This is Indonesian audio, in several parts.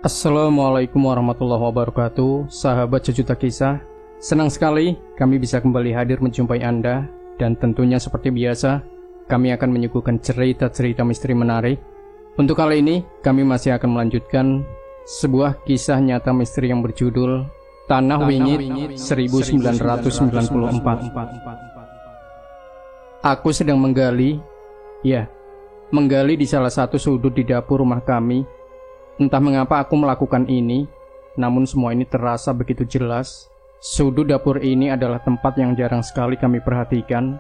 Assalamualaikum warahmatullahi wabarakatuh, sahabat Sejuta Kisah. Senang sekali kami bisa kembali hadir menjumpai Anda. Dan tentunya seperti biasa, kami akan menyuguhkan cerita-cerita misteri menarik. Untuk kali ini, kami masih akan melanjutkan sebuah kisah nyata misteri yang berjudul Tanah Wingit 1994. Aku sedang menggali di salah satu sudut di dapur rumah kami. Entah mengapa aku melakukan ini, namun semua ini terasa begitu jelas. Sudut dapur ini adalah tempat yang jarang sekali kami perhatikan.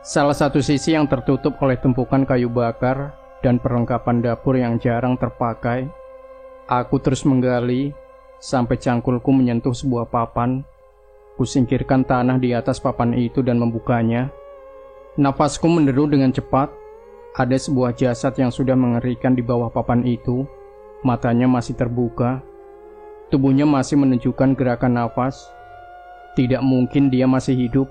Salah satu sisi yang tertutup oleh tumpukan kayu bakar dan perlengkapan dapur yang jarang terpakai. Aku terus menggali sampai cangkulku menyentuh sebuah papan. Kusingkirkan tanah di atas papan itu dan membukanya. Nafasku menderu dengan cepat. Ada sebuah jasad yang sudah mengerikan di bawah papan itu. Matanya masih terbuka. Tubuhnya masih menunjukkan gerakan nafas. Tidak mungkin dia masih hidup.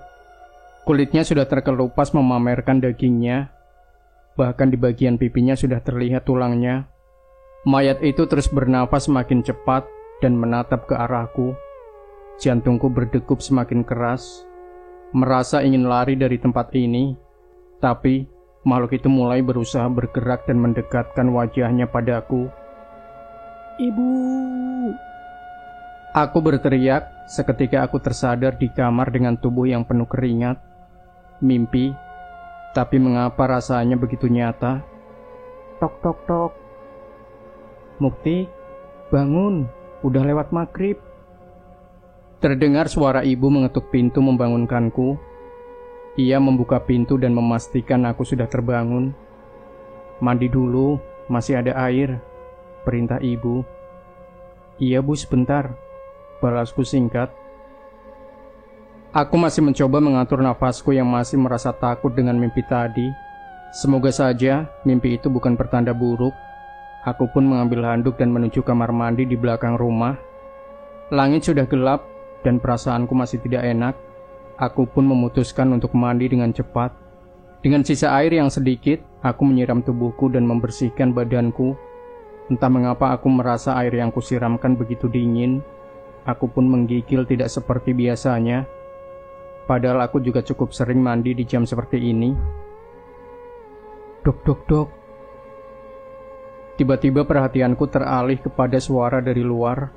Kulitnya sudah terkelupas memamerkan dagingnya. Bahkan di bagian pipinya sudah terlihat tulangnya. Mayat itu terus bernafas semakin cepat dan menatap ke arahku. Jantungku berdegup semakin keras. Merasa ingin lari dari tempat ini, tapi makhluk itu mulai berusaha bergerak dan mendekatkan wajahnya padaku. "Ibu!" Aku berteriak. Seketika aku tersadar di kamar dengan tubuh yang penuh keringat. Mimpi, tapi mengapa rasanya begitu nyata? Tok tok tok. "Mukti, bangun, udah lewat maghrib." Terdengar suara ibu mengetuk pintu membangunkanku. Ia membuka pintu dan memastikan aku sudah terbangun. "Mandi dulu, masih ada air," perintah ibu. "Iya bu, sebentar," balasku singkat. Aku masih mencoba mengatur nafasku yang masih merasa takut dengan mimpi tadi. Semoga saja mimpi itu bukan pertanda buruk. Aku pun mengambil handuk dan menuju kamar mandi di belakang rumah. Langit sudah gelap dan perasaanku masih tidak enak. Aku pun memutuskan untuk mandi dengan cepat. Dengan sisa air yang sedikit, aku menyiram tubuhku dan membersihkan badanku. Entah mengapa aku merasa air yang kusiramkan begitu dingin. Aku pun menggigil tidak seperti biasanya. Padahal aku juga cukup sering mandi di jam seperti ini. Dok dok dok. Tiba-tiba perhatianku teralih kepada suara dari luar.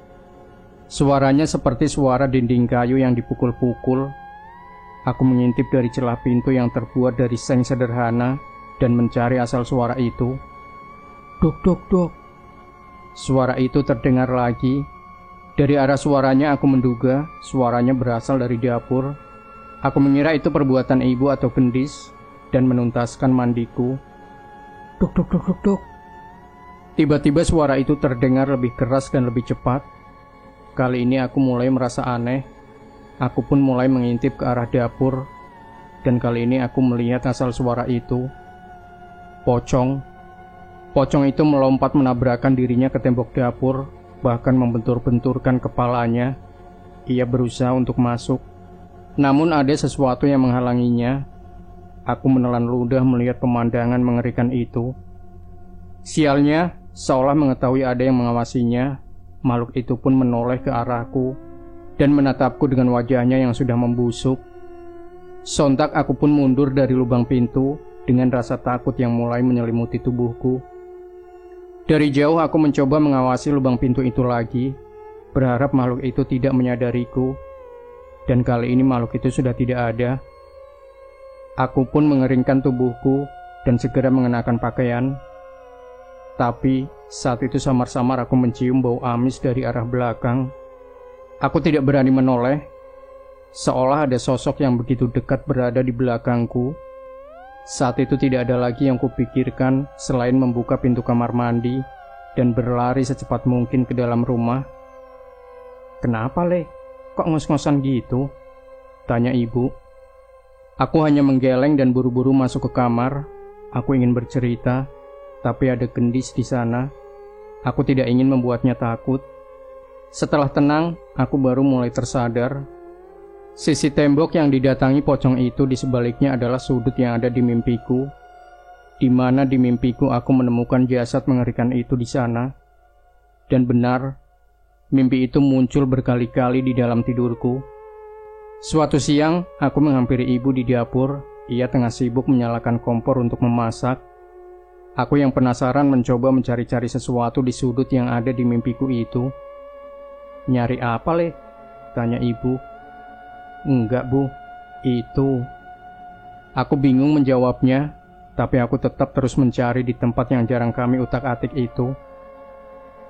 Suaranya seperti suara dinding kayu yang dipukul-pukul. Aku mengintip dari celah pintu yang terbuat dari seng sederhana dan mencari asal suara itu. Dok dok dok. Suara itu terdengar lagi. Dari arah suaranya aku menduga suaranya berasal dari dapur. Aku mengira itu perbuatan ibu atau gendis dan menuntaskan mandiku. Dok dok dok dok dok. Tiba-tiba suara itu terdengar lebih keras dan lebih cepat. Kali ini aku mulai merasa aneh. Aku pun mulai mengintip ke arah dapur. Dan kali ini aku melihat asal suara itu. Pocong. Pocong itu melompat menabrakan dirinya ke tembok dapur, bahkan membentur-benturkan kepalanya. Ia berusaha untuk masuk. Namun ada sesuatu yang menghalanginya. Aku menelan ludah melihat pemandangan mengerikan itu. Sialnya, seolah mengetahui ada yang mengawasinya, makhluk itu pun menoleh ke arahku dan menatapku dengan wajahnya yang sudah membusuk. Sontak aku pun mundur dari lubang pintu dengan rasa takut yang mulai menyelimuti tubuhku. Dari jauh aku mencoba mengawasi lubang pintu itu lagi, berharap makhluk itu tidak menyadariku. Dan kali ini makhluk itu sudah tidak ada. Aku pun mengeringkan tubuhku dan segera mengenakan pakaian. Tapi saat itu samar-samar aku mencium bau amis dari arah belakang. Aku tidak berani menoleh, seolah ada sosok yang begitu dekat berada di belakangku. Saat itu tidak ada lagi yang kupikirkan selain membuka pintu kamar mandi dan berlari secepat mungkin ke dalam rumah. "Kenapa, Le? Kok ngos-ngosan gitu?" tanya ibu. Aku hanya menggeleng dan buru-buru masuk ke kamar. Aku ingin bercerita, tapi ada gendis di sana. Aku tidak ingin membuatnya takut. Setelah tenang, aku baru mulai tersadar. Sisi tembok yang didatangi pocong itu di sebaliknya adalah sudut yang ada di mimpiku. Di mana di mimpiku aku menemukan jasad mengerikan itu di sana. Dan benar, mimpi itu muncul berkali-kali di dalam tidurku. Suatu siang, aku menghampiri ibu di dapur. Ia tengah sibuk menyalakan kompor untuk memasak. Aku yang penasaran mencoba mencari-cari sesuatu di sudut yang ada di mimpiku itu. "Nyari apa, Le?" tanya ibu. "Enggak, Bu. Itu." Aku bingung menjawabnya, tapi aku tetap terus mencari di tempat yang jarang kami utak-atik itu.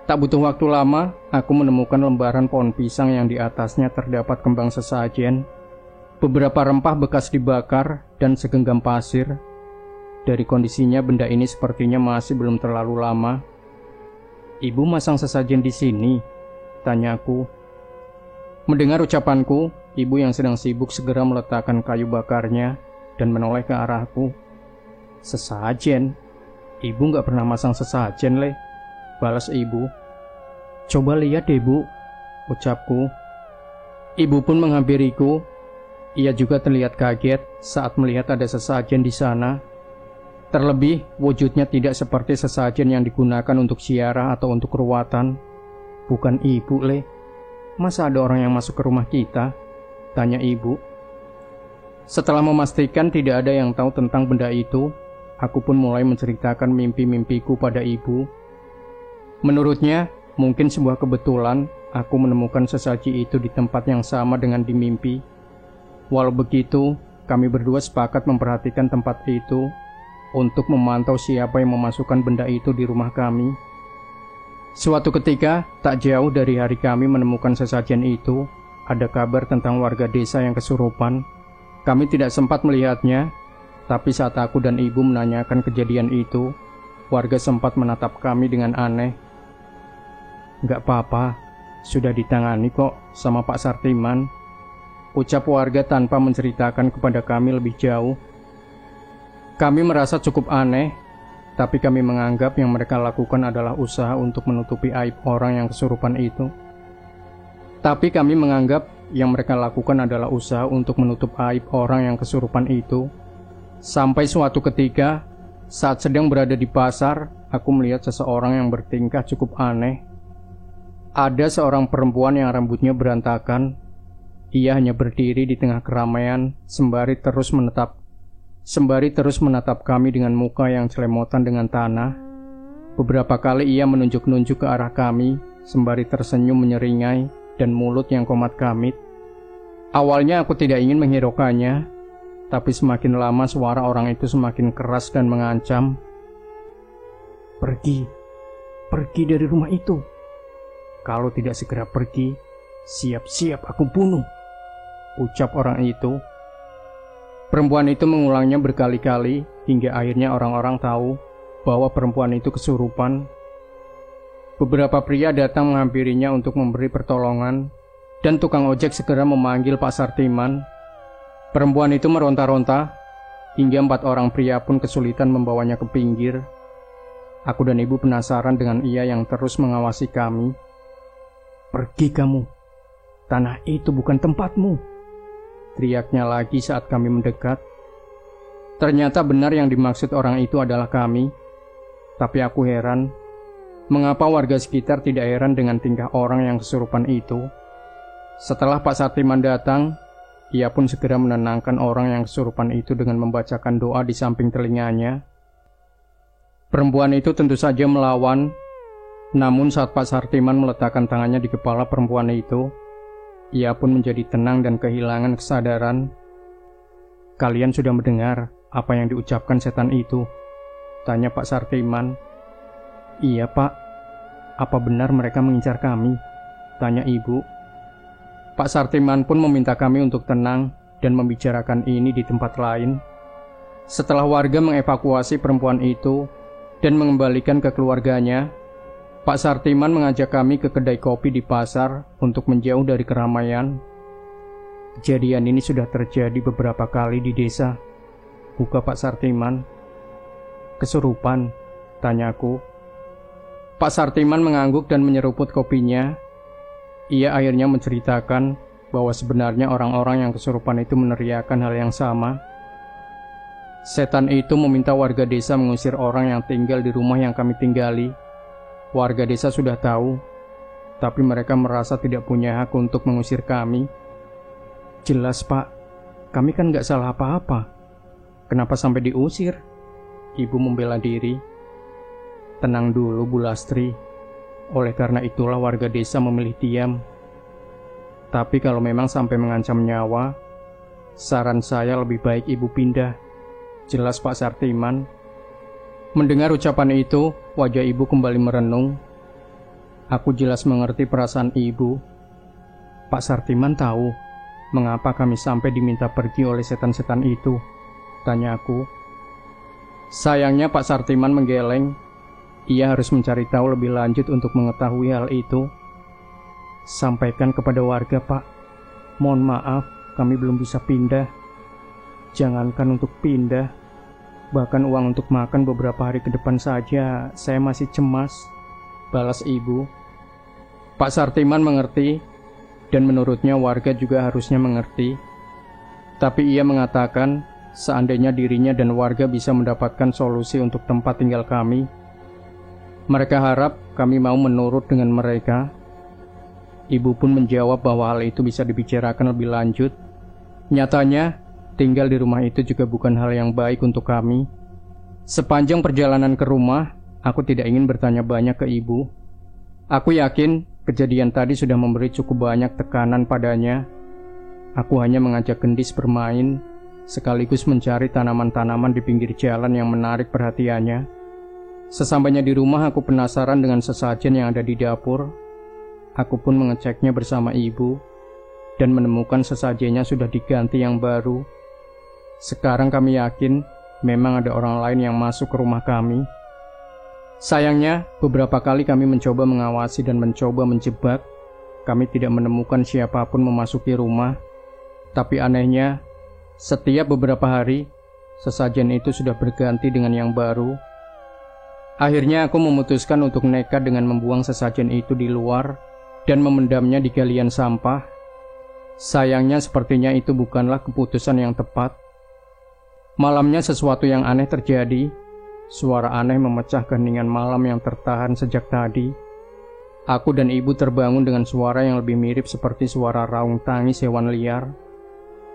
Tak butuh waktu lama, aku menemukan lembaran pohon pisang yang di atasnya terdapat kembang sesajen, beberapa rempah bekas dibakar, dan segenggam pasir. Dari kondisinya, benda ini sepertinya masih belum terlalu lama. "Ibu masang sesajen di sini?" tanyaku. Mendengar ucapanku, ibu yang sedang sibuk segera meletakkan kayu bakarnya dan menoleh ke arahku. "Sesajen? Ibu nggak pernah masang sesajen, Le," balas ibu. "Coba lihat deh, Bu," ucapku. Ibu pun menghampiriku. Ia juga terlihat kaget saat melihat ada sesajen di sana. Terlebih, wujudnya tidak seperti sesajen yang digunakan untuk ziarah atau untuk ruatan. "Bukan ibu, Le. Masa ada orang yang masuk ke rumah kita?" tanya ibu. Setelah memastikan tidak ada yang tahu tentang benda itu, aku pun mulai menceritakan mimpi-mimpiku pada ibu. Menurutnya, mungkin sebuah kebetulan aku menemukan sesaji itu di tempat yang sama dengan di mimpi. Walau begitu, kami berdua sepakat memperhatikan tempat itu untuk memantau siapa yang memasukkan benda itu di rumah kami. Suatu ketika, tak jauh dari hari kami menemukan sesajen itu, ada kabar tentang warga desa yang kesurupan. Kami tidak sempat melihatnya, tapi saat aku dan ibu menanyakan kejadian itu, warga sempat menatap kami dengan aneh. "Nggak apa-apa, sudah ditangani kok sama Pak Sartiman," ucap warga tanpa menceritakan kepada kami lebih jauh. Kami merasa cukup aneh, tapi kami menganggap yang mereka lakukan adalah usaha untuk menutupi aib orang yang kesurupan itu. Sampai suatu ketika, saat sedang berada di pasar, aku melihat seseorang yang bertingkah cukup aneh. Ada seorang perempuan yang rambutnya berantakan. Ia hanya berdiri di tengah keramaian sembari terus menatap kami dengan muka yang celemotan dengan tanah. Beberapa kali ia menunjuk-nunjuk ke arah kami sembari tersenyum menyeringai dan mulut yang komat kamit. Awalnya aku tidak ingin menghiraukannya, tapi semakin lama suara orang itu semakin keras dan mengancam. Pergi dari rumah itu. Kalau tidak segera pergi, siap-siap aku bunuh," ucap orang itu. Perempuan itu mengulangnya berkali-kali hingga akhirnya orang-orang tahu bahwa perempuan itu kesurupan. Beberapa pria datang menghampirinya untuk memberi pertolongan, dan tukang ojek segera memanggil Pak Sartiman. Perempuan itu meronta-ronta, hingga 4 orang pria pun kesulitan membawanya ke pinggir. Aku dan ibu penasaran dengan ia yang terus mengawasi kami. "Pergi kamu, tanah itu bukan tempatmu," teriaknya lagi saat kami mendekat. Ternyata benar yang dimaksud orang itu adalah kami. Tapi aku heran, mengapa warga sekitar tidak heran dengan tingkah orang yang kesurupan itu. Setelah Pak Sartiman datang, ia pun segera menenangkan orang yang kesurupan itu dengan membacakan doa di samping telinganya. Perempuan itu tentu saja melawan, namun saat Pak Sartiman meletakkan tangannya di kepala perempuan itu, ia pun menjadi tenang dan kehilangan kesadaran. "Kalian sudah mendengar apa yang diucapkan setan itu?" tanya Pak Sartiman. "Iya, Pak. Apa benar mereka mengincar kami?" tanya ibu. Pak Sartiman pun meminta kami untuk tenang dan membicarakan ini di tempat lain. Setelah warga mengevakuasi perempuan itu dan mengembalikan ke keluarganya, Pak Sartiman mengajak kami ke kedai kopi di pasar untuk menjauh dari keramaian. "Kejadian ini sudah terjadi beberapa kali di desa," buka Pak Sartiman. "Kesurupan?" tanyaku. Pak Sartiman mengangguk dan menyeruput kopinya. Ia akhirnya menceritakan bahwa sebenarnya orang-orang yang kesurupan itu meneriakan hal yang sama. Setan itu meminta warga desa mengusir orang yang tinggal di rumah yang kami tinggali. Warga desa sudah tahu tapi mereka merasa tidak punya hak untuk mengusir kami. Jelas Pak, kami kan gak salah apa-apa. Kenapa sampai diusir? Ibu membela diri. Tenang dulu Bu Lastri, oleh karena itulah warga desa memilih diam. Tapi kalau memang sampai mengancam nyawa, saran saya lebih baik Ibu pindah. Jelas Pak Sartiman. Mendengar ucapan itu, wajah Ibu kembali merenung. Aku jelas mengerti perasaan Ibu. Pak Sartiman tahu mengapa kami sampai diminta pergi oleh setan-setan itu, tanya aku. Sayangnya Pak Sartiman menggeleng. Ia harus mencari tahu lebih lanjut untuk mengetahui hal itu. Sampaikan kepada warga Pak, mohon maaf kami belum bisa pindah. Jangankan untuk pindah, bahkan uang untuk makan beberapa hari ke depan saja saya masih cemas, balas Ibu. Pak Sartiman mengerti, dan menurutnya warga juga harusnya mengerti. Tapi ia mengatakan, seandainya dirinya dan warga bisa mendapatkan solusi untuk tempat tinggal kami, mereka harap kami mau menurut dengan mereka. Ibu pun menjawab bahwa hal itu bisa dibicarakan lebih lanjut. Nyatanya, tinggal di rumah itu juga bukan hal yang baik untuk kami. Sepanjang perjalanan ke rumah, aku tidak ingin bertanya banyak ke Ibu. Aku yakin kejadian tadi sudah memberi cukup banyak tekanan padanya. Aku hanya mengajak Gendis bermain, sekaligus mencari tanaman-tanaman di pinggir jalan yang menarik perhatiannya. Sesampainya di rumah, aku penasaran dengan sesajen yang ada di dapur. Aku pun mengeceknya bersama Ibu, dan menemukan sesajennya sudah diganti yang baru. Sekarang kami yakin memang ada orang lain yang masuk ke rumah kami. Sayangnya, beberapa kali kami mencoba mengawasi dan mencoba menjebak. Kami tidak menemukan siapapun memasuki rumah. Tapi anehnya, setiap beberapa hari, sesajen itu sudah berganti dengan yang baru. Akhirnya aku memutuskan untuk nekat dengan membuang sesajen itu di luar dan memendamnya di galian sampah. Sayangnya sepertinya itu bukanlah keputusan yang tepat. Malamnya sesuatu yang aneh terjadi. Suara aneh memecah keheningan malam yang tertahan sejak tadi. Aku dan Ibu terbangun dengan suara yang lebih mirip seperti suara raung tangis hewan liar.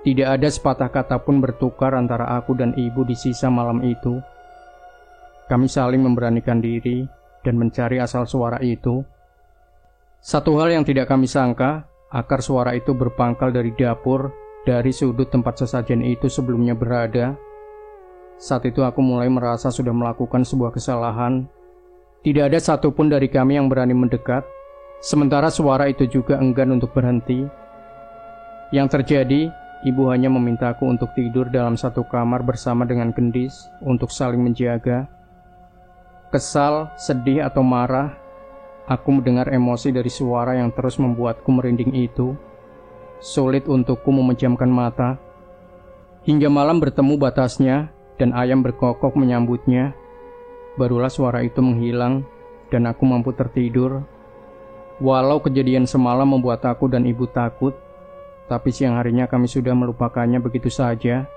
Tidak ada sepatah kata pun bertukar antara aku dan Ibu di sisa malam itu. Kami saling memberanikan diri dan mencari asal suara itu. Satu hal yang tidak kami sangka, akar suara itu berpangkal dari dapur, dari sudut tempat sesajen itu sebelumnya berada. Saat itu aku mulai merasa sudah melakukan sebuah kesalahan. Tidak ada satupun dari kami yang berani mendekat, sementara suara itu juga enggan untuk berhenti. Yang terjadi, Ibu hanya memintaku untuk tidur dalam satu kamar bersama dengan Gendis untuk saling menjaga. Kesal, sedih atau marah, aku mendengar emosi dari suara yang terus membuatku merinding itu. Sulit untukku memejamkan mata. Hingga malam bertemu batasnya, dan ayam berkokok menyambutnya. Barulah suara itu menghilang, dan aku mampu tertidur. Walau kejadian semalam membuat aku dan Ibu takut, tapi siang harinya kami sudah melupakannya begitu saja.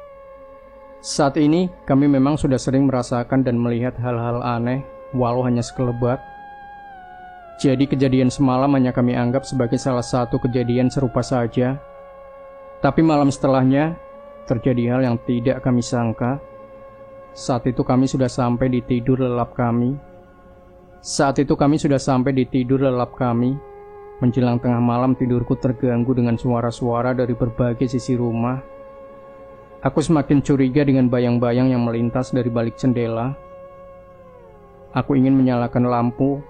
Saat ini, kami memang sudah sering merasakan dan melihat hal-hal aneh, walau hanya sekelebat. Jadi kejadian semalam hanya kami anggap sebagai salah satu kejadian serupa saja. Tapi malam setelahnya, terjadi hal yang tidak kami sangka. Saat itu kami sudah sampai di tidur lelap kami. Menjelang tengah malam tidurku terganggu dengan suara-suara dari berbagai sisi rumah. Aku semakin curiga dengan bayang-bayang yang melintas dari balik jendela. Aku ingin menyalakan lampu,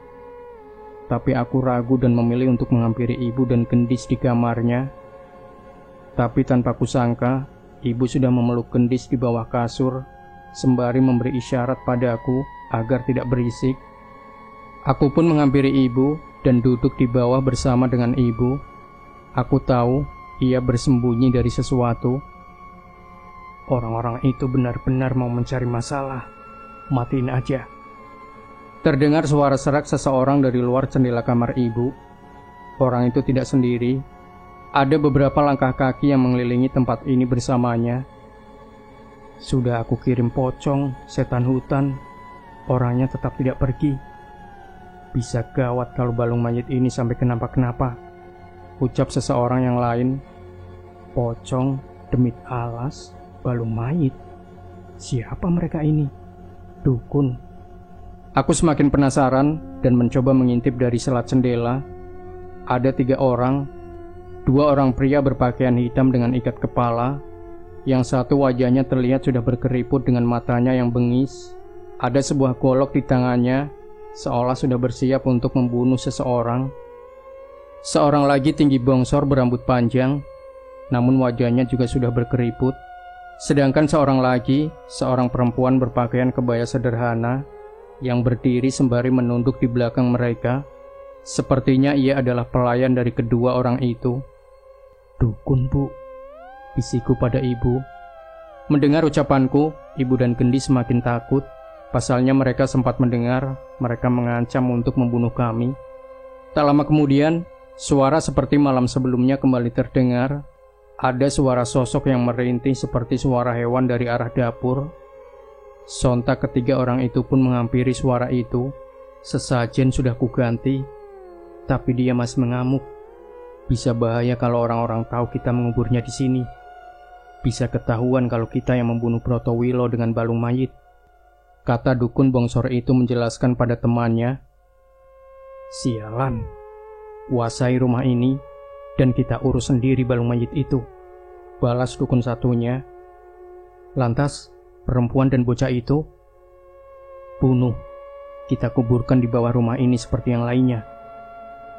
tapi aku ragu dan memilih untuk menghampiri Ibu dan Gendis di kamarnya. Tapi tanpa kusangka, Ibu sudah memeluk Gendis di bawah kasur, sembari memberi isyarat padaku agar tidak berisik. Aku pun menghampiri Ibu dan duduk di bawah bersama dengan Ibu. Aku tahu ia bersembunyi dari sesuatu. Orang-orang itu benar-benar mau mencari masalah. Matiin aja. Terdengar suara serak seseorang dari luar jendela kamar Ibu. Orang itu tidak sendiri. Ada beberapa langkah kaki yang mengelilingi tempat ini bersamanya. Sudah aku kirim pocong, setan hutan, orangnya tetap tidak pergi. Bisa gawat kalau balung mayit ini sampai kenapa-kenapa, ucap seseorang yang lain. Pocong, demit alas, balung mayit. Siapa mereka ini? Dukun. Aku semakin penasaran dan mencoba mengintip dari selat jendela. Ada 3 orang. 2 orang pria berpakaian hitam dengan ikat kepala. Yang satu wajahnya terlihat sudah berkeriput dengan matanya yang bengis. Ada sebuah golok di tangannya, seolah sudah bersiap untuk membunuh seseorang. Seorang lagi tinggi bongsor berambut panjang, namun wajahnya juga sudah berkeriput. Sedangkan seorang lagi, seorang perempuan berpakaian kebaya sederhana, yang berdiri sembari menunduk di belakang mereka. Sepertinya ia adalah pelayan dari kedua orang itu. Dukun, Bu, bisiku pada ibu. Mendengar ucapanku, ibu dan Gendis semakin takut. Pasalnya mereka sempat mendengar mereka mengancam untuk membunuh kami. Tak lama kemudian, suara seperti malam sebelumnya kembali terdengar. Ada suara sosok yang merintih seperti suara hewan dari arah dapur. Sontak ketiga orang itu pun menghampiri suara itu. Sesajen sudah kuganti, tapi dia masih mengamuk. Bisa bahaya kalau orang-orang tahu kita menguburnya di sini. Bisa ketahuan kalau kita yang membunuh Brotowilo dengan balung mayit, kata dukun bongsor itu menjelaskan pada temannya. Sialan, kuasai rumah ini dan kita urus sendiri balung mayit itu, balas dukun satunya. Lantas, perempuan dan bocah itu? Bunuh, kita kuburkan di bawah rumah ini seperti yang lainnya,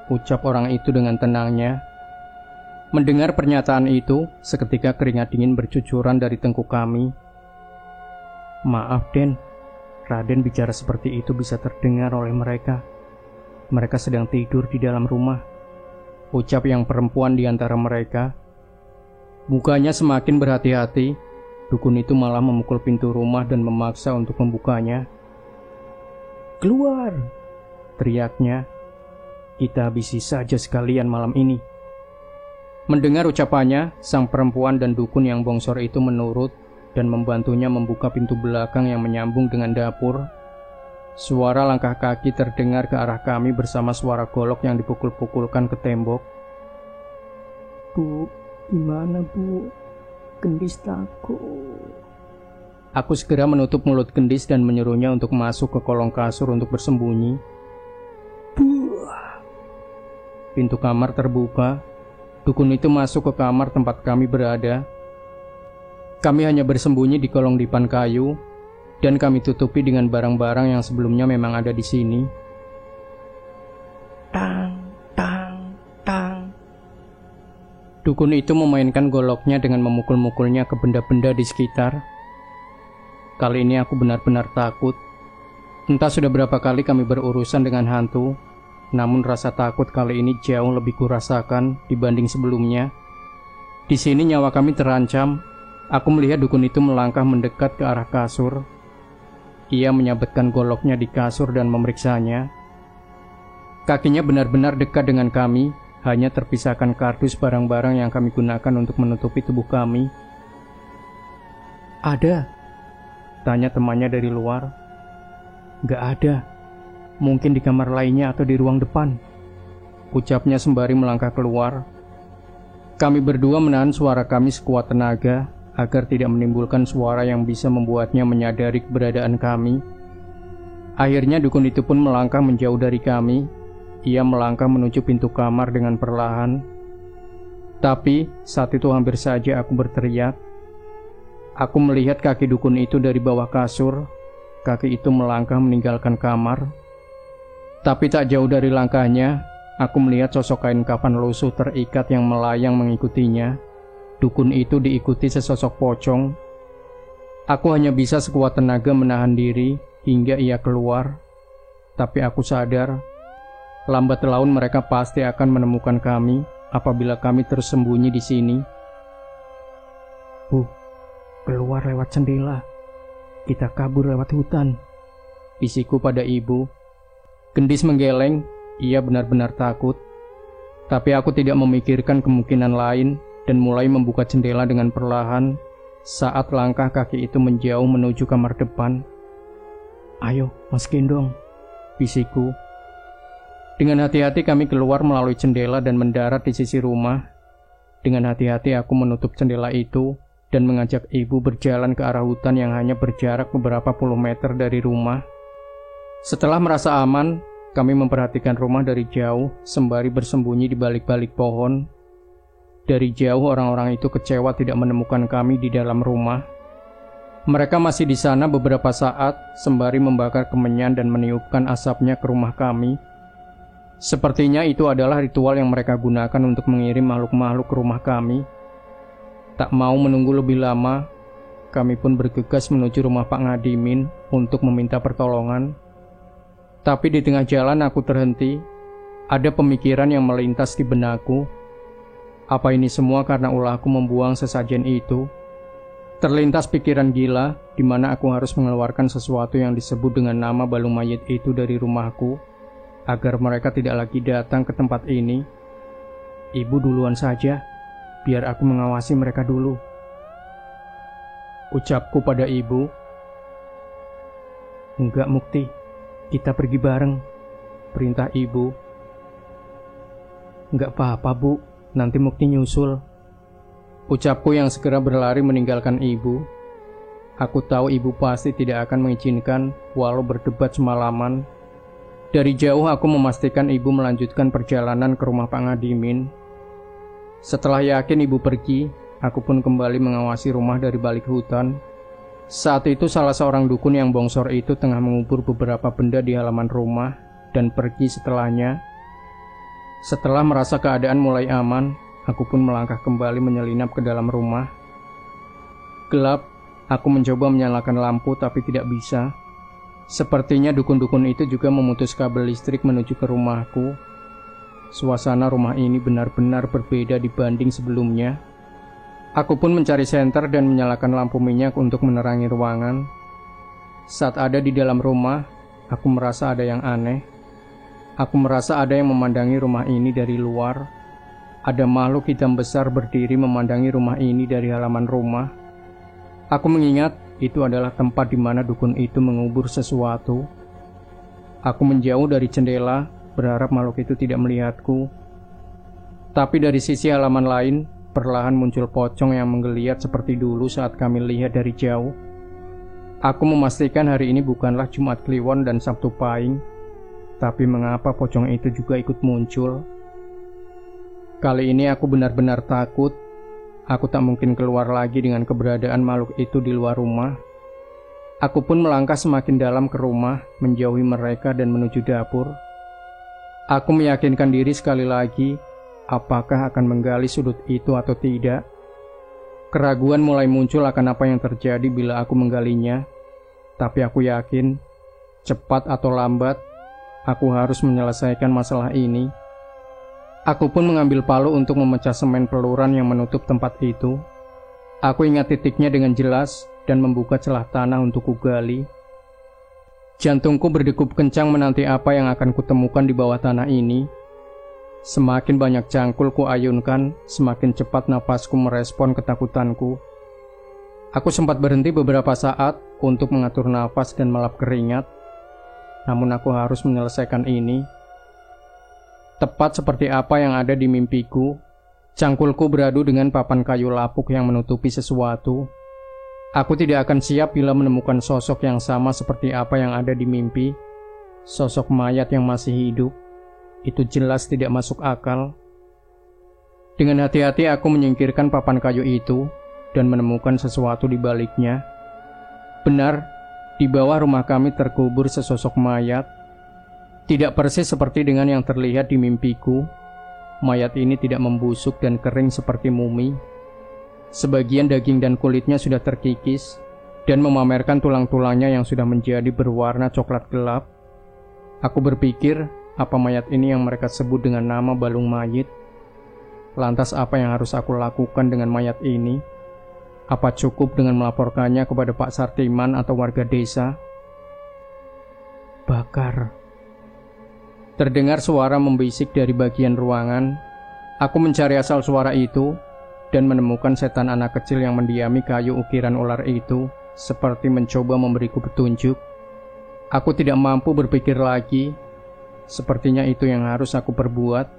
ucap orang itu dengan tenangnya. Mendengar pernyataan itu, seketika keringat dingin bercucuran dari tengkuk kami. Maaf, Den, Raden bicara seperti itu bisa terdengar oleh mereka. Mereka sedang tidur di dalam rumah, ucap yang perempuan di antara mereka. Mukanya semakin berhati-hati. Dukun itu malah memukul pintu rumah dan memaksa untuk membukanya. Keluar, teriaknya. Kita habisi saja sekalian malam ini. Mendengar ucapannya, sang perempuan dan dukun yang bongsor itu menurut dan membantunya membuka pintu belakang yang menyambung dengan dapur. Suara langkah kaki terdengar ke arah kami bersama suara golok yang dipukul-pukulkan ke tembok. Bu, gimana Bu? Gendis takut. Aku segera menutup mulut Gendis dan menyuruhnya untuk masuk ke kolong kasur untuk bersembunyi. Buah. Pintu kamar terbuka. Dukun itu masuk ke kamar tempat kami berada. Kami hanya bersembunyi di kolong dipan kayu, dan kami tutupi dengan barang-barang yang sebelumnya memang ada di sini. Tang, tang, tang. Dukun itu memainkan goloknya dengan memukul-mukulnya ke benda-benda di sekitar. Kali ini aku benar-benar takut. Entah sudah berapa kali kami berurusan dengan hantu, namun rasa takut kali ini jauh lebih kurasakan dibanding sebelumnya. Di sini nyawa kami terancam. Aku melihat dukun itu melangkah mendekat ke arah kasur. Ia menyabetkan goloknya di kasur dan memeriksanya. Kakinya benar-benar dekat dengan kami, hanya terpisahkan kardus barang-barang yang kami gunakan untuk menutupi tubuh kami. Ada? Tanya temannya dari luar. Gak ada. Mungkin di kamar lainnya atau di ruang depan, ucapnya sembari melangkah keluar. Kami berdua menahan suara kami sekuat tenaga agar tidak menimbulkan suara yang bisa membuatnya menyadari keberadaan kami. Akhirnya dukun itu pun melangkah menjauh dari kami. Ia melangkah menuju pintu kamar dengan perlahan. Tapi saat itu hampir saja aku berteriak. Aku melihat kaki dukun itu dari bawah kasur. Kaki itu melangkah meninggalkan kamar. Tapi tak jauh dari langkahnya, aku melihat sosok kain kafan lusuh terikat yang melayang mengikutinya. Dukun itu diikuti sesosok pocong. Aku hanya bisa sekuat tenaga menahan diri hingga ia keluar. Tapi aku sadar, lambat laun mereka pasti akan menemukan kami apabila kami terus sembunyi di sini. Bu, keluar lewat jendela. Kita kabur lewat hutan, bisiku pada ibu. Gendis menggeleng, ia benar-benar takut. Tapi aku tidak memikirkan kemungkinan lain dan mulai membuka jendela dengan perlahan saat langkah kaki itu menjauh menuju kamar depan. Ayo, masukin dong, bisiku. Dengan hati-hati kami keluar melalui jendela dan mendarat di sisi rumah. Dengan hati-hati aku menutup jendela itu dan mengajak ibu berjalan ke arah hutan yang hanya berjarak beberapa puluh meter dari rumah. Setelah merasa aman, kami memperhatikan rumah dari jauh sembari bersembunyi di balik-balik pohon. Dari jauh orang-orang itu kecewa tidak menemukan kami di dalam rumah. Mereka masih di sana beberapa saat sembari membakar kemenyan dan meniupkan asapnya ke rumah kami. Sepertinya itu adalah ritual yang mereka gunakan untuk mengirim makhluk-makhluk ke rumah kami. Tak mau menunggu lebih lama, kami pun bergegas menuju rumah Pak Ngadimin untuk meminta pertolongan. Tapi di tengah jalan aku terhenti. Ada pemikiran yang melintas di benakku. Apa ini semua karena ulahku membuang sesajen itu? Terlintas pikiran gila di mana aku harus mengeluarkan sesuatu yang disebut dengan nama balung mayit itu dari rumahku agar mereka tidak lagi datang ke tempat ini. Ibu duluan saja, biar aku mengawasi mereka dulu, ucapku pada ibu. Enggak Mukti, kita pergi bareng, perintah ibu. Enggak apa-apa bu, nanti Mukti nyusul, ucapku yang segera berlari meninggalkan ibu. Aku tahu ibu pasti tidak akan mengizinkan walau berdebat semalaman. Dari jauh aku memastikan ibu melanjutkan perjalanan ke rumah Pak Ngadimin. Setelah yakin ibu pergi, aku pun kembali mengawasi rumah dari balik hutan. Saat itu salah seorang dukun yang bongsor itu tengah mengubur beberapa benda di halaman rumah dan pergi setelahnya. Setelah merasa keadaan mulai aman, aku pun melangkah kembali menyelinap ke dalam rumah. Gelap, aku mencoba menyalakan lampu tapi tidak bisa. Sepertinya dukun-dukun itu juga memutus kabel listrik menuju ke rumahku. Suasana rumah ini benar-benar berbeda dibanding sebelumnya. Aku pun mencari senter dan menyalakan lampu minyak untuk menerangi ruangan. Saat ada di dalam rumah, aku merasa ada yang aneh. Aku merasa ada yang memandangi rumah ini dari luar. Ada makhluk hitam besar berdiri memandangi rumah ini dari halaman rumah. Aku mengingat itu adalah tempat di mana dukun itu mengubur sesuatu. Aku menjauh dari jendela, berharap makhluk itu tidak melihatku. Tapi dari sisi halaman lain, perlahan muncul pocong yang menggeliat seperti dulu saat kami lihat dari jauh. Aku memastikan hari ini bukanlah Jumat Kliwon dan Sabtu Pahing. Tapi mengapa pocong itu juga ikut muncul? Kali ini aku benar-benar takut. Aku tak mungkin keluar lagi dengan keberadaan makhluk itu di luar rumah. Aku pun melangkah semakin dalam ke rumah, menjauhi mereka dan menuju dapur. Aku meyakinkan diri sekali lagi, apakah akan menggali sudut itu atau tidak. Keraguan mulai muncul akan apa yang terjadi bila aku menggalinya. Tapi aku yakin, cepat atau lambat, aku harus menyelesaikan masalah ini. Aku pun mengambil palu untuk memecah semen peluran yang menutup tempat itu. Aku ingat titiknya dengan jelas dan membuka celah tanah untuk kugali. Jantungku berdegup kencang menanti apa yang akan kutemukan di bawah tanah ini. Semakin banyak cangkul kuayunkan, semakin cepat napasku merespon ketakutanku. Aku sempat berhenti beberapa saat untuk mengatur nafas dan melap keringat. Namun aku harus menyelesaikan ini. Tepat seperti apa yang ada di mimpiku, cangkulku beradu dengan papan kayu lapuk yang menutupi sesuatu. Aku tidak akan siap bila menemukan sosok yang sama seperti apa yang ada di mimpi. Sosok mayat yang masih hidup. Itu jelas tidak masuk akal. Dengan hati-hati aku menyingkirkan papan kayu itu dan menemukan sesuatu di baliknya. Benar, di bawah rumah kami terkubur sesosok mayat. Tidak persis seperti dengan yang terlihat di mimpiku. Mayat ini tidak membusuk dan kering seperti mumi. Sebagian daging dan kulitnya sudah terkikis dan memamerkan tulang-tulangnya yang sudah menjadi berwarna coklat gelap. Aku berpikir, apa mayat ini yang mereka sebut dengan nama balung mayit? Lantas apa yang harus aku lakukan dengan mayat ini? Apa cukup dengan melaporkannya kepada Pak Sartiman atau warga desa? Bakar. Terdengar suara membisik dari bagian ruangan. Aku mencari asal suara itu dan menemukan setan anak kecil yang mendiami kayu ukiran ular itu, seperti mencoba memberiku petunjuk. Aku tidak mampu berpikir lagi. Sepertinya itu yang harus aku perbuat.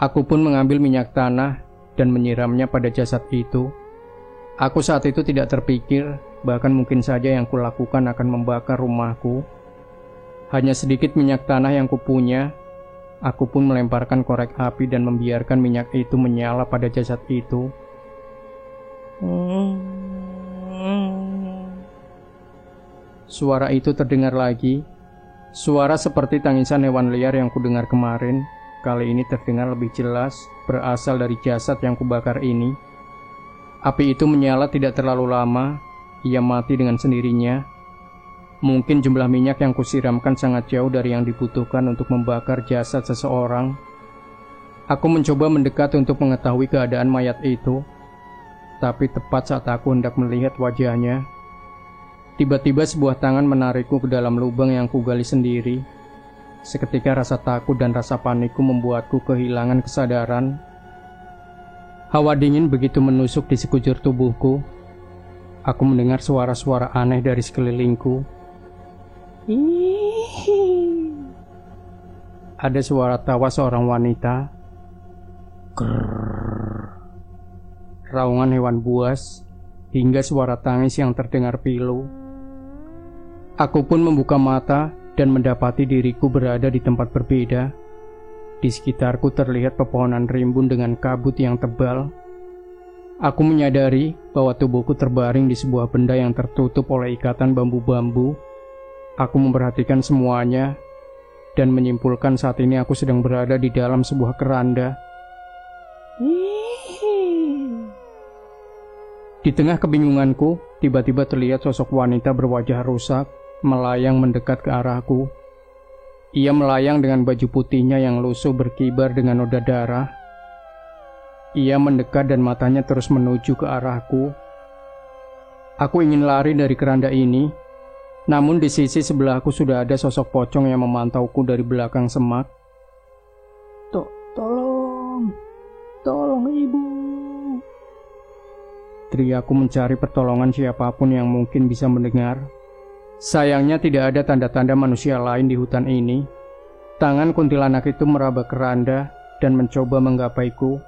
Aku pun mengambil minyak tanah dan menyiramnya pada jasad itu. Aku saat itu tidak terpikir, bahkan mungkin saja yang kulakukan akan membakar rumahku. Hanya sedikit minyak tanah yang kupunya. Aku pun melemparkan korek api dan membiarkan minyak itu menyala pada jasad itu. Suara itu terdengar lagi. Suara seperti tangisan hewan liar yang kudengar kemarin. Kali ini terdengar lebih jelas, berasal dari jasad yang kubakar ini. Api itu menyala tidak terlalu lama. Ia mati dengan sendirinya. Mungkin jumlah minyak yang kusiramkan sangat jauh dari yang dibutuhkan untuk membakar jasad seseorang. Aku mencoba mendekat untuk mengetahui keadaan mayat itu. Tapi tepat saat aku hendak melihat wajahnya, tiba-tiba sebuah tangan menarikku ke dalam lubang yang kugali sendiri. Seketika rasa takut dan rasa panikku membuatku kehilangan kesadaran. Hawa dingin begitu menusuk di sekujur tubuhku. Aku mendengar suara-suara aneh dari sekelilingku. Ada suara tawa seorang wanita. Grrr. Raungan hewan buas, hingga suara tangis yang terdengar pilu. Aku pun membuka mata dan mendapati diriku berada di tempat berbeda. Di sekitarku terlihat pepohonan rimbun dengan kabut yang tebal. Aku menyadari bahwa tubuhku terbaring di sebuah benda yang tertutup oleh ikatan bambu-bambu. Aku memperhatikan semuanya dan menyimpulkan saat ini aku sedang berada di dalam sebuah keranda. Di tengah kebingunganku, tiba-tiba terlihat sosok wanita berwajah rusak melayang mendekat ke arahku. Ia melayang dengan baju putihnya yang lusuh berkibar dengan noda darah. Ia mendekat dan matanya terus menuju ke arahku. Aku ingin lari dari keranda ini, namun di sisi sebelahku sudah ada sosok pocong yang memantauku dari belakang semak. Tolong ibu. Teriakku mencari pertolongan siapapun yang mungkin bisa mendengar. Sayangnya tidak ada tanda-tanda manusia lain di hutan ini. Tangan kuntilanak itu meraba keranda dan mencoba menggapaiku.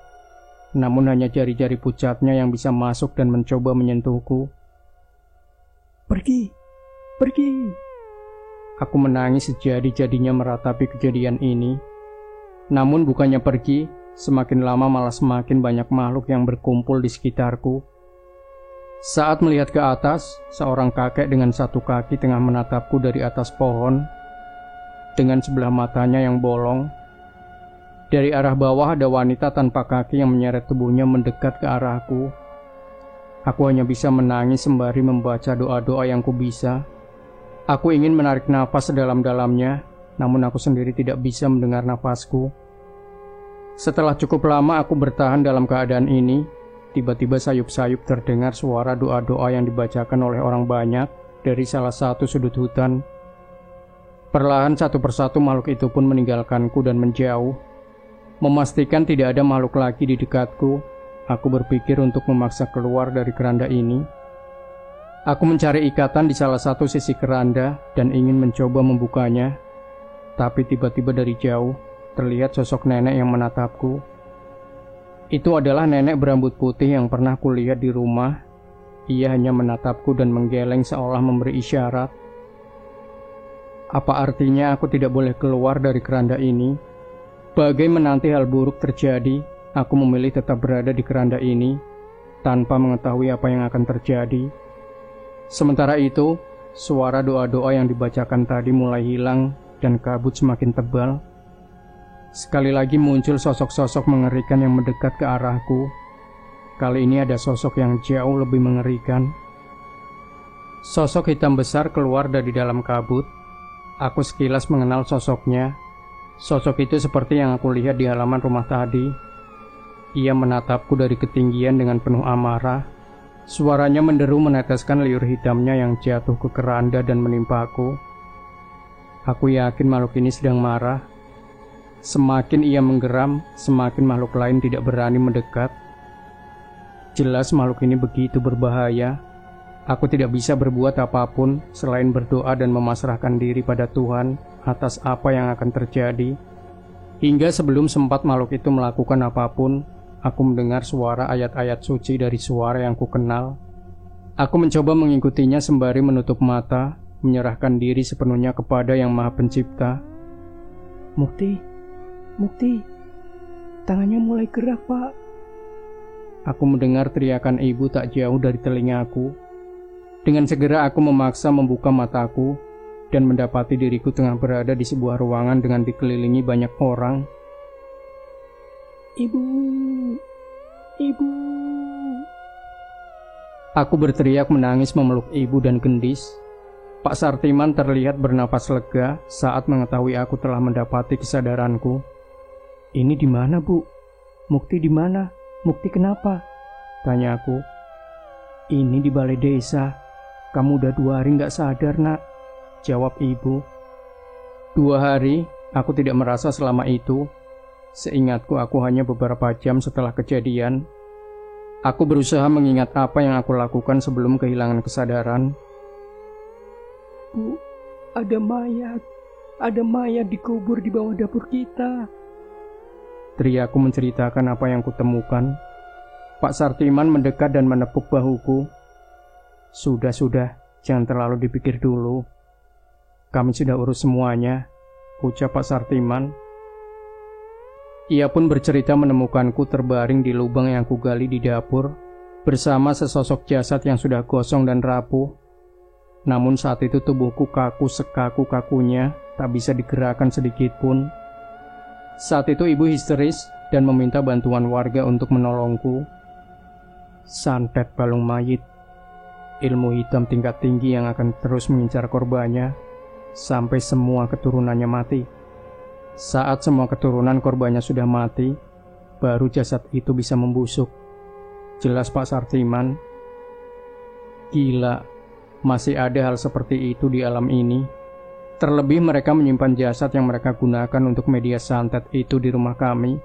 Namun hanya jari-jari pucatnya yang bisa masuk dan mencoba menyentuhku. Pergi. Aku menangis sejadi-jadinya meratapi kejadian ini. Namun bukannya pergi, semakin lama malah semakin banyak makhluk yang berkumpul di sekitarku. Saat melihat ke atas, seorang kakek dengan satu kaki tengah menatapku dari atas pohon, dengan sebelah matanya yang bolong. Dari arah bawah ada wanita tanpa kaki yang menyeret tubuhnya mendekat ke arahku. Aku hanya bisa menangis sembari membaca doa-doa yang kubisa. Aku ingin menarik nafas sedalam-dalamnya, namun aku sendiri tidak bisa mendengar nafasku. Setelah cukup lama aku bertahan dalam keadaan ini, tiba-tiba sayup-sayup terdengar suara doa-doa yang dibacakan oleh orang banyak dari salah satu sudut hutan. Perlahan satu persatu makhluk itu pun meninggalkanku dan menjauh. Memastikan tidak ada makhluk lagi di dekatku, aku berpikir untuk memaksa keluar dari keranda ini. Aku mencari ikatan di salah satu sisi keranda dan ingin mencoba membukanya. Tapi tiba-tiba dari jauh, terlihat sosok nenek yang menatapku. Itu adalah nenek berambut putih yang pernah kulihat di rumah. Ia hanya menatapku dan menggeleng seolah memberi isyarat. Apa artinya aku tidak boleh keluar dari keranda ini? Bagai menanti hal buruk terjadi, aku memilih tetap berada di keranda ini, tanpa mengetahui apa yang akan terjadi. Sementara itu, suara doa-doa yang dibacakan tadi mulai hilang dan kabut semakin tebal. Sekali lagi muncul sosok-sosok mengerikan yang mendekat ke arahku. Kali ini ada sosok yang jauh lebih mengerikan. Sosok hitam besar keluar dari dalam kabut. Aku sekilas mengenal sosoknya. Sosok itu seperti yang aku lihat di halaman rumah tadi. Ia menatapku dari ketinggian dengan penuh amarah. Suaranya menderu meneteskan liur hitamnya yang jatuh ke keranda dan menimpaku. Aku yakin makhluk ini sedang marah. Semakin ia menggeram, semakin makhluk lain tidak berani mendekat. Jelas makhluk ini begitu berbahaya. Aku tidak bisa berbuat apapun selain berdoa dan memasrahkan diri pada Tuhan atas apa yang akan terjadi. Hingga sebelum sempat makhluk itu melakukan apapun, aku mendengar suara ayat-ayat suci dari suara yang kukenal. Aku mencoba mengikutinya sembari menutup mata, menyerahkan diri sepenuhnya kepada Yang Maha Pencipta. Mukti, Mukti, tangannya mulai gerak, Pak. Aku mendengar teriakan ibu tak jauh dari telingaku. Dengan segera aku memaksa membuka mataku dan mendapati diriku tengah berada di sebuah ruangan dengan dikelilingi banyak orang. Ibu, ibu. Aku berteriak menangis memeluk ibu dan Gendis. Pak Sartiman terlihat bernapas lega saat mengetahui aku telah mendapati kesadaranku. Ini di mana, Bu? Mukti di mana? Mukti kenapa? Tanya aku. Ini di balai desa. Kamu udah 2 hari gak sadar, Nak, jawab ibu. 2 hari, aku tidak merasa selama itu. Seingatku aku hanya beberapa jam setelah kejadian. Aku berusaha mengingat apa yang aku lakukan sebelum kehilangan kesadaran. Bu, ada mayat dikubur di bawah dapur kita. Teriakku menceritakan apa yang kutemukan. Pak Sartiman mendekat dan menepuk bahuku. Sudah, jangan terlalu dipikir dulu. Kami sudah urus semuanya, ucap Pak Sartiman. Ia pun bercerita menemukanku terbaring di lubang yang kugali di dapur, bersama sesosok jasad yang sudah gosong dan rapuh. Namun saat itu tubuhku kaku sekaku-kakunya, tak bisa digerakkan sedikit pun. Saat itu ibu histeris dan meminta bantuan warga untuk menolongku. Santet balung mayit. Ilmu hitam tingkat tinggi yang akan terus mengincar korbannya sampai semua keturunannya mati. Saat semua keturunan korbannya sudah mati, baru jasad itu bisa membusuk. Jelas Pak Sartiman. Gila, masih ada hal seperti itu di alam ini. Terlebih mereka menyimpan jasad yang mereka gunakan untuk media santet itu di rumah kami.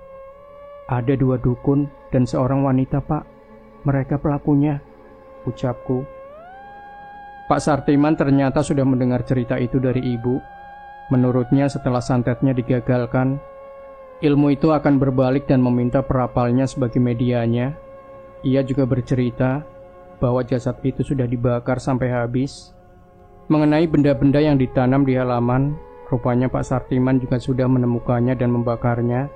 Ada 2 dukun dan seorang wanita, Pak. Mereka pelakunya, ucapku. Pak Sartiman ternyata sudah mendengar cerita itu dari ibu. Menurutnya setelah santetnya digagalkan, ilmu itu akan berbalik dan meminta perapalnya sebagai medianya. Ia juga bercerita bahwa jasad itu sudah dibakar sampai habis. Mengenai benda-benda yang ditanam di halaman, rupanya Pak Sartiman juga sudah menemukannya dan membakarnya.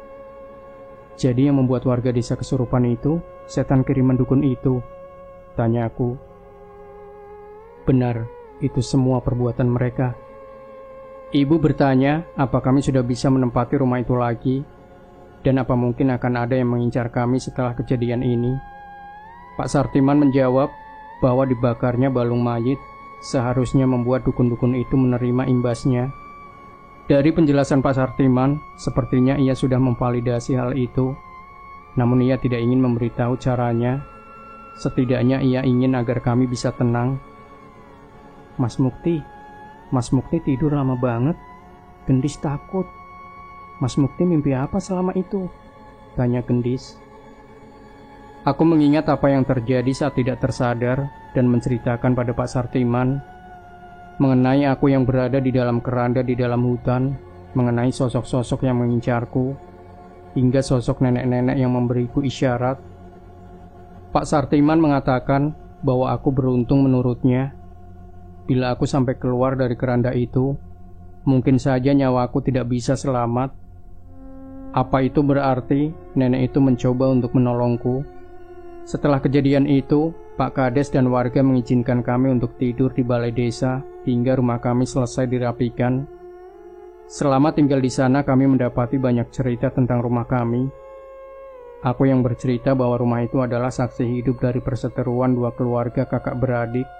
Jadi yang membuat warga desa kesurupan itu, setan kiriman dukun itu, tanya aku. Benar, itu semua perbuatan mereka. Ibu bertanya, apa kami sudah bisa menempati rumah itu lagi, dan apa mungkin akan ada yang mengincar kami setelah kejadian ini. Pak Sartiman menjawab bahwa dibakarnya balung mayit seharusnya membuat dukun-dukun itu menerima imbasnya. Dari penjelasan Pak Sartiman, sepertinya ia sudah memvalidasi hal itu, namun ia tidak ingin memberitahu caranya. Setidaknya ia ingin agar kami bisa tenang. Mas Mukti tidur lama banget. Gendis takut. Mas Mukti mimpi apa selama itu? Tanya Gendis. Aku mengingat apa yang terjadi saat tidak tersadar dan menceritakan pada Pak Sartiman mengenai aku yang berada di dalam keranda di dalam hutan, mengenai sosok-sosok yang mengincarku, hingga sosok nenek-nenek yang memberiku isyarat. Pak Sartiman mengatakan bahwa aku beruntung menurutnya. Bila aku sampai keluar dari keranda itu, mungkin saja nyawaku tidak bisa selamat. Apa itu berarti nenek itu mencoba untuk menolongku? Setelah kejadian itu, Pak Kades dan warga mengizinkan kami untuk tidur di balai desa hingga rumah kami selesai dirapikan. Selama tinggal di sana, kami mendapati banyak cerita tentang rumah kami. Aku yang bercerita bahwa rumah itu adalah saksi hidup dari perseteruan 2 keluarga kakak beradik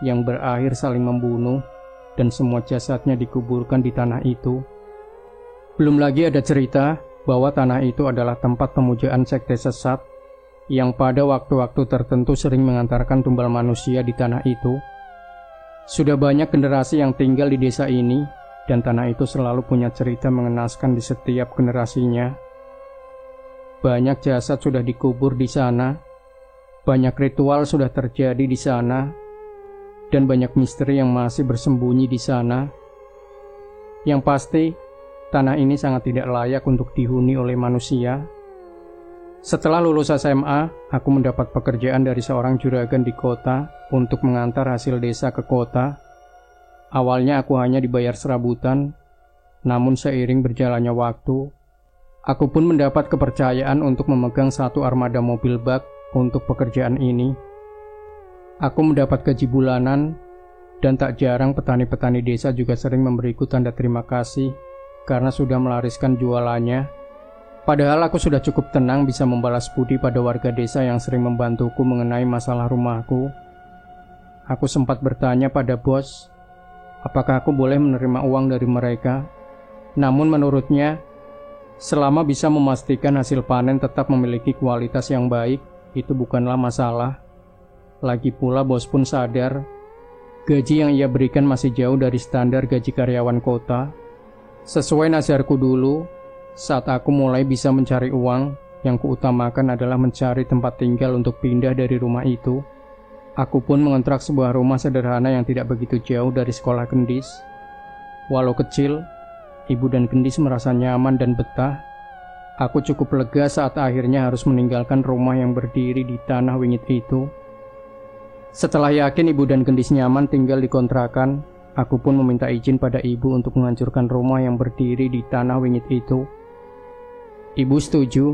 yang berakhir saling membunuh dan semua jasadnya dikuburkan di tanah itu. Belum lagi ada cerita bahwa tanah itu adalah tempat pemujaan sekte sesat yang pada waktu-waktu tertentu sering mengantarkan tumbal manusia di tanah itu. Sudah banyak generasi yang tinggal di desa ini dan tanah itu selalu punya cerita mengenaskan di setiap generasinya. Banyak jasad sudah dikubur di sana, banyak ritual sudah terjadi di sana, dan banyak misteri yang masih bersembunyi di sana. Yang pasti, tanah ini sangat tidak layak untuk dihuni oleh manusia. Setelah lulus SMA, aku mendapat pekerjaan dari seorang juragan di kota untuk mengantar hasil desa ke kota. Awalnya aku hanya dibayar serabutan, namun seiring berjalannya waktu, aku pun mendapat kepercayaan untuk memegang satu armada mobil bak untuk pekerjaan ini. Aku mendapat gaji bulanan, dan tak jarang petani-petani desa juga sering memberiku tanda terima kasih karena sudah melariskan jualannya. Padahal aku sudah cukup tenang bisa membalas budi pada warga desa yang sering membantuku mengenai masalah rumahku. Aku sempat bertanya pada bos, apakah aku boleh menerima uang dari mereka? Namun menurutnya, selama bisa memastikan hasil panen tetap memiliki kualitas yang baik, itu bukanlah masalah. Lagi pula bos pun sadar, gaji yang ia berikan masih jauh dari standar gaji karyawan kota. Sesuai nazarku dulu, saat aku mulai bisa mencari uang, yang kuutamakan adalah mencari tempat tinggal untuk pindah dari rumah itu. Aku pun mengontrak sebuah rumah sederhana yang tidak begitu jauh dari sekolah Gendis. Walau kecil, ibu dan Gendis merasa nyaman dan betah. Aku cukup lega saat akhirnya harus meninggalkan rumah yang berdiri di tanah wingit itu. Setelah yakin ibu dan Gendis nyaman tinggal di kontrakan, aku pun meminta izin pada ibu untuk menghancurkan rumah yang berdiri di tanah wingit itu. Ibu setuju,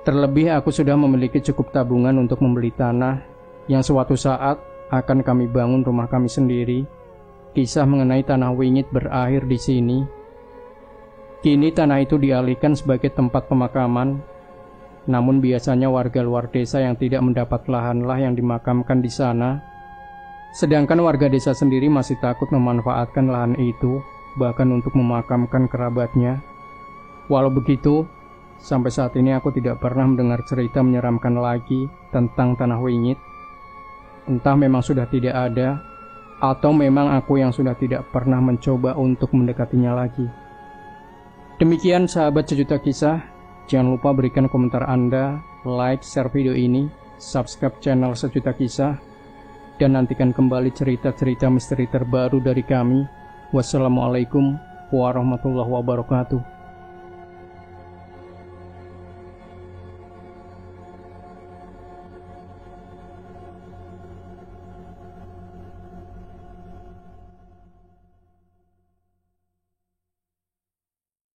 terlebih aku sudah memiliki cukup tabungan untuk membeli tanah yang suatu saat akan kami bangun rumah kami sendiri. Kisah mengenai tanah wingit berakhir di sini. Kini tanah itu dialihkan sebagai tempat pemakaman. Namun biasanya warga luar desa yang tidak mendapat lahanlah yang dimakamkan di sana. Sedangkan warga desa sendiri masih takut memanfaatkan lahan itu, bahkan untuk memakamkan kerabatnya. Walau begitu, sampai saat ini aku tidak pernah mendengar cerita menyeramkan lagi tentang tanah wingit. Entah memang sudah tidak ada, atau memang aku yang sudah tidak pernah mencoba untuk mendekatinya lagi. Demikian sahabat Sejuta Kisah. Jangan lupa berikan komentar Anda, like, share video ini, subscribe channel Sejuta Kisah, dan nantikan kembali cerita-cerita misteri terbaru dari kami. Wassalamualaikum warahmatullahi wabarakatuh.